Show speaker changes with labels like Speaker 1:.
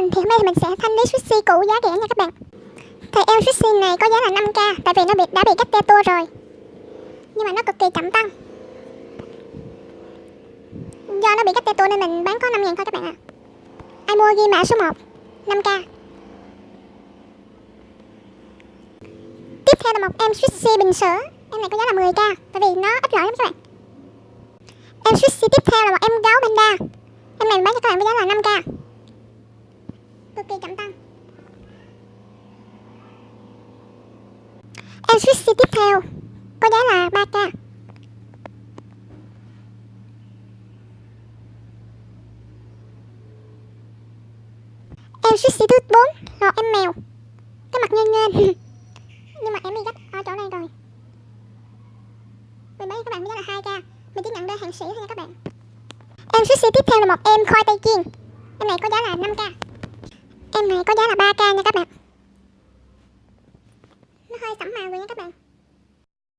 Speaker 1: mình thì hôm nay thì mình sẽ thanh lý sushi cũ giá rẻ nha các bạn. Thì eo sushi này có giá là 5k, tại vì nó đã bị cắt te tua rồi, nhưng mà nó cực kỳ chậm tăng. Do nó bị cắt te tua nên mình bán có 5.000 thôi các bạn ạ. Ai mua ghi mã số 1 5k. Tiếp theo là một em sushi bình sữa. Em này có giá là 10k, tại vì nó ít loại lắm các bạn. Em sushi tiếp theo là một em gấu panda. Em này mình bán cho các bạn với giá là 5k, cực kỳ chậm tăng. Em sushi tiếp theo có giá là 3k. Em sushi thứ 4 là em mèo, cái mặt nghênh nghênh nhưng mà em bị gấp ở chỗ này rồi. Mình bán cho các bạn với giá là 2k. Mình chỉ nhận đơn hàng sỉ thôi nha các bạn. Em sushi tiếp theo là một em khoai tây chiên. Em này có giá là 5k. Em này có giá là 3k nha các bạn. Nó hơi sẫm màu rồi nha các bạn.